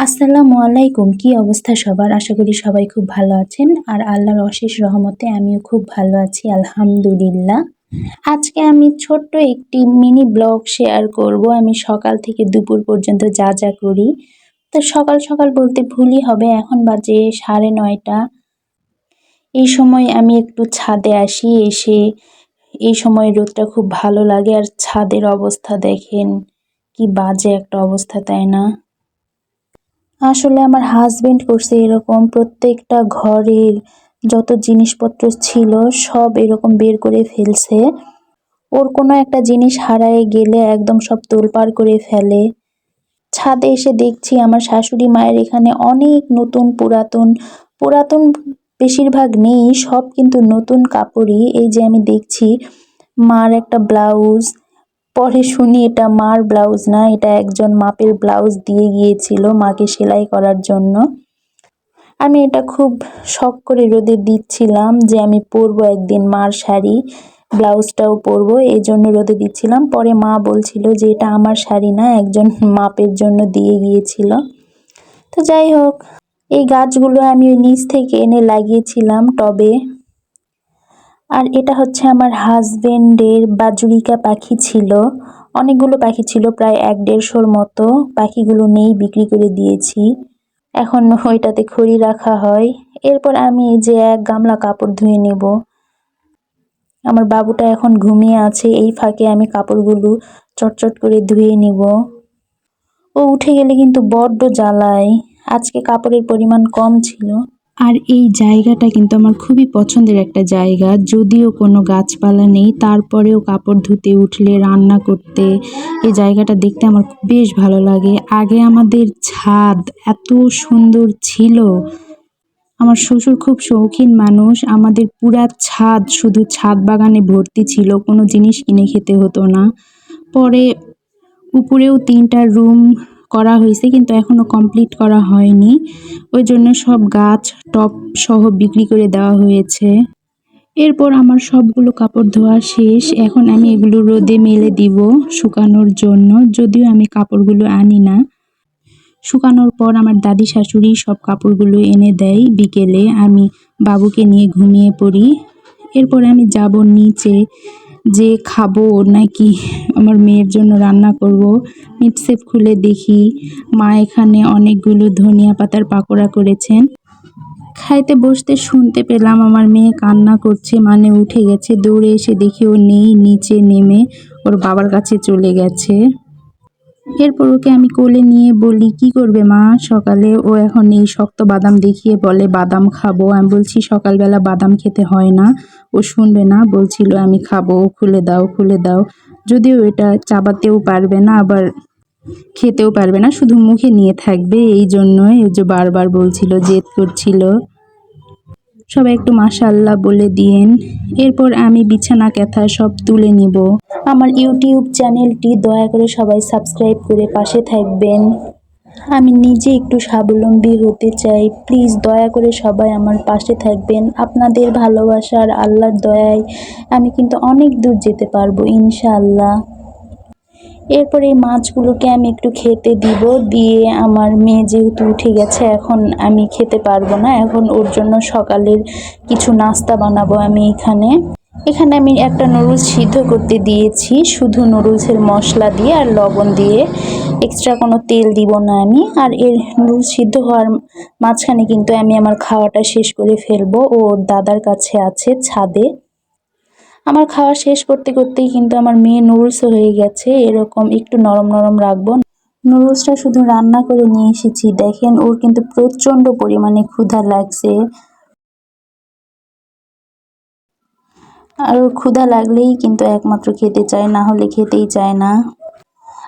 আসসালামু আলাইকুম। কি অবস্থা সবার? আশা করি সবাই খুব ভালো আছেন। আর আল্লাহর অশেষ রহমতে আমিও খুব ভালো আছি আলহামদুলিল্লাহ। আজকে আমি ছোট্ট একটি মিনি ব্লগ শেয়ার করব। আমি সকাল থেকে দুপুর পর্যন্ত যা যা করি। তো সকাল সকাল বলতে ভুলই হবে, এখন বাজে 9:30। এই সময় আমি একটু ছাদে আসি, এসে এই সময় রোদটা খুব ভালো লাগে। আর ছাদের অবস্থা দেখেন, কি বাজে একটা অবস্থা, তাই না? আসলে আমার হাজবেন্ড করছে এরকম, প্রত্যেকটা ঘরের যত জিনিসপত্র ছিল সব এরকম বের করে ফেলছে। ওর কোনো একটা জিনিস হারায় গেলে একদম সব তোলপাড় করে ফেলে। ছাদে এসে দেখছি আমার শাশুড়ি মায়ের এখানে অনেক নতুন পুরাতন পুরাতন বেশিরভাগ নেই, সব কিন্তু নতুন কাপড়ই। এই যে আমি দেখছি মার একটা ব্লাউজ, পরে শুনি এটা মার ব্লাউজ না, এটা একজন মাপের ব্লাউজ দিয়ে গিয়েছিল মাকে সেলাই করার জন্য। আমি এটা খুব শখ করে রোদে দিচ্ছিলাম যে আমি পরবো একদিন মার শাড়ি, ব্লাউজটাও পরবো, এই জন্য রোদে দিচ্ছিলাম। পরে মা বলছিল যে এটা আমার শাড়ি না, একজন মাপের জন্য দিয়ে গিয়েছিল। তো যাই হোক, এই গাছগুলো আমি নিচ থেকে এনে লাগিয়েছিলাম টবে। আর এটা হচ্ছে আমার হাজবেন্ডের বাজুরিকা পাখি ছিল, অনেকগুলো পাখি ছিল, প্রায় 1-150-র মতো। পাখিগুলো নেই, বিক্রি করে দিয়েছি। এখন ওইটাতে খড়ি রাখা হয়। এরপর আমি এই যে এক গামলা কাপড় ধুয়ে নেব। আমার বাবুটা এখন ঘুমিয়ে আছে, এই ফাঁকে আমি কাপড়গুলো চটচট করে ধুয়ে নিব। ও উঠে গেলে কিন্তু বড্ড জ্বালায়। আজকে কাপড়ের পরিমাণ কম ছিল। আর এই জায়গাটা কিন্তু আমার খুবই পছন্দের একটা জায়গা, যদিও কোনো গাছপালা নেই, তারপরেও কাপড় ধুতে উঠলে, রান্না করতে এই জায়গাটা দেখতে আমার বেশ ভালো লাগে। আগে আমাদের ছাদ এত সুন্দর ছিল। আমার শ্বশুর খুব শৌখিন মানুষ, আমাদের পুরা ছাদ শুধু ছাদ বাগানে ভর্তি ছিল, কোনো জিনিস কিনে খেতে হতো না। পরে উপরেও 3টা রুম করা হয়েছে, কিন্তু এখনো কমপ্লিট করা হয়নি। ওই জন্য সব গাছ টব সহ বিক্রি করে দেওয়া হয়েছে। এরপর আমার সবগুলো কাপড় ধোয়া শেষ, এখন আমি এগুলো রোদে মেলে দিব শুকানোর জন্য। যদিও আমি কাপড়গুলো আনি না, শুকানোর পর আমার দাদি শাশুড়ি সব কাপড়গুলো এনে দেয়। বিকেলে আমি বাবুকে নিয়ে ঘুমিয়ে পড়ি। এরপর আমি যাব নিচে, যে খাবো নাকি আমার মেয়ের জন্য রান্না করব। মিটসেপ খুলে দেখি মা এখানে অনেকগুলো ধনিয়া পাতার পাকোড়া করেছেন। খাইতে বসতে শুনতে পেলাম আমার মেয়ে কান্না করছে, মানে উঠে গেছে। দৌড়ে এসে দেখি ও নেই, নিচে নেমে ওর বাবার কাছে চলে গেছে। এরপর ওকে আমি কোলে নিয়ে বলি, কি করবে মা সকালে? ও এখন এই শক্ত বাদাম দেখিয়ে বলে বাদাম খাবো। আমি বলছি সকালবেলা বাদাম খেতে হয় না। ও শুনবে না, বলছিল আমি খাবো, খুলে দাও খুলে দাও। যদিও এটা চাবাতেও পারবে না, আবার খেতেও পারবে না, শুধু মুখে নিয়ে থাকবে। এই জন্যই ও যে বারবার বলছিল, জেদ করছিল। সবাই একটু মাশাআল্লাহ বলে দিয়েন। এরপর আমি বিছানা কাঁথা সব তুলে নিব। আমার ইউটিউব চ্যানেলটি দয়া করে সবাই সাবস্ক্রাইব করে পাশে থাকবেন। আমি নিজে একটু স্বাবলম্বী হতে চাই, প্লিজ দয়া করে সবাই আমার পাশে থাকবেন। আপনাদের ভালোবাসার আল্লাহর দয়ায় আমি কিন্তু অনেক দূর যেতে পারবো ইনশাআল্লাহ। এরপর এই মাছগুলোকে আমি একটু খেতে দিব, দিয়ে আমার মেয়ে যেহেতু উঠে গেছে, এখন আমি খেতে পারবো না। এখন ওর জন্য সকালের কিছু নাস্তা বানাবো আমি। এখানে আমি একটা নুডলস সিদ্ধ করতে দিয়েছি, শুধু নুডলসের মশলা দিয়ে আর লবণ দিয়ে, এক্সট্রা কোনো তেল দিব না আমি। আর এর নুডলস সিদ্ধ হওয়ার মাঝখানে কিন্তু আমি আমার খাওয়াটা শেষ করে ফেলবো। ওর দাদার কাছে আছে ছাদে। আমার খাওয়া শেষ করতে করতেই কিন্তু আমার মেয়ে নুডলসও হয়ে গেছে। এরকম একটু নরম নরম রাখবো। নুডলসটা শুধু রান্না করে নিয়ে এসেছি, দেখেন ওর কিন্তু প্রচন্ড পরিমাণে ক্ষুধা লাগছে। আর ওর ক্ষুধা লাগলেই কিন্তু একমাত্র খেতে চায়, না হলে খেতেই চায় না।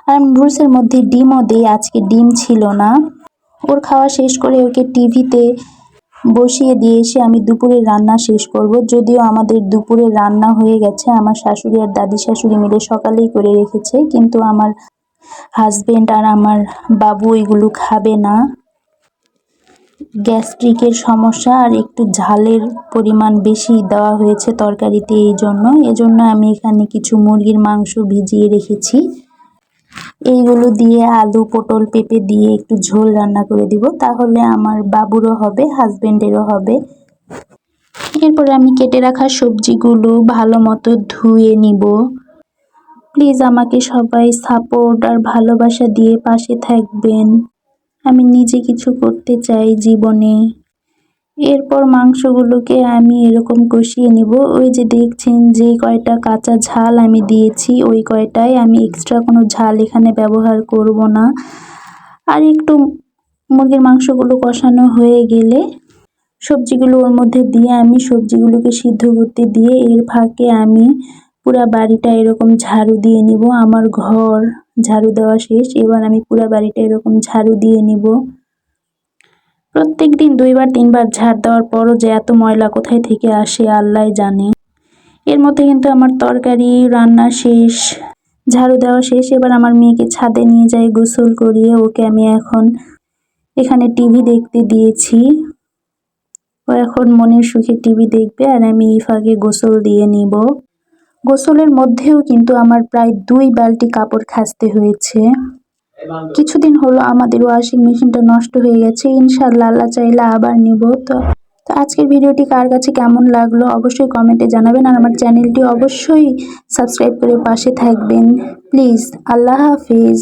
আর আমি নুডলসের মধ্যে ডিমও দিই, আজকে ডিম ছিল না। ওর খাওয়া শেষ করে ওকে টিভিতে বসিয়ে দিয়ে এসে আমি দুপুরের রান্না শেষ করব। যদিও আমাদের দুপুরের রান্না হয়ে গেছে, আমার শাশুড়ি আর দাদি শাশুড়ি মিলে সকালেই করে রেখেছে, কিন্তু আমার হাজবেন্ড আর আমার বাবু এগুলো খাবে না। গ্যাস্ট্রিকের সমস্যা আর একটু ঝালের পরিমাণ বেশি দেওয়া হয়েছে তরকারিতে, এজন্য আমি এখানে কিছু মুরগির মাংস ভিজিয়ে রেখেছি। এইগুলো দিয়ে আলু পটল পেঁপে দিয়ে একটু ঝোল রান্না করে দিব, তাহলে আমার বাবুরও হবে, হাজবেন্ডেরও হবে। এরপরে আমি কেটে রাখা সবজিগুলো ভালো মতো ধুয়ে নিব। প্লিজ আমাকে সবাই সাপোর্ট আর ভালোবাসা দিয়ে পাশে থাকবেন। আমি নিজে কিছু করতে চাই জীবনে। এরপর মাংসগুলোকে আমি এরকম কষিয়ে নিব। ওই যে দেখছেন যে কয়টা কাঁচা ঝাল আমি দিয়েছি, ওই কয়টাই, আমি এক্সট্রা কোনো ঝাল এখানে ব্যবহার করব না। আর একটু মুরগির মাংসগুলো কষানো হয়ে গেলে সবজিগুলো ওর মধ্যে দিয়ে আমি সবজিগুলোকে সিদ্ধ করতে দিয়ে এর ফাঁকে আমি পুরা বাড়িটা এরকম ঝাড়ু দিয়ে নিব। আমার ঘর ঝাড়ু দেওয়া শেষ, এবার আমি পুরা বাড়িটা এরকম ঝাড়ু দিয়ে নিব। প্রত্যেকদিন 2বার 3বার ঝাড় দেওয়ার পরও যে এত ময়লা কোথায় থেকে আসে আল্লাহই জানে। এর মধ্যে কিন্তু আমার তরকারি রান্না শেষ, ঝাড়ু দেওয়া শেষ। এবার আমার মেয়েকে ছাদে নিয়ে যাই গোসল করিয়ে। ওকে আমি এখন এখানে টিভি দেখতে দিয়েছি। ও এখন মনের সুখে টিভি দেখবে আর আমি এই ফাঁকে গোসল দিয়ে নিব। গোসলের মধ্যেও কিন্তু আমার প্রায় 2 বালতি কাপড় কাচতে হয়েছে। কিছুদিন হলো আমাদের ওয়াশিং মেশিনটা নষ্ট হয়ে গেছে, ইনশাআল্লাহ আল্লাহ চাইলে আবার নিব। তো আজকের ভিডিওটি কার কাছে কেমন লাগলো অবশ্যই কমেন্টে জানাবেন, আর আমার চ্যানেলটি অবশ্যই সাবস্ক্রাইব করে পাশে থাকবেন প্লিজ। আল্লাহ হাফিজ।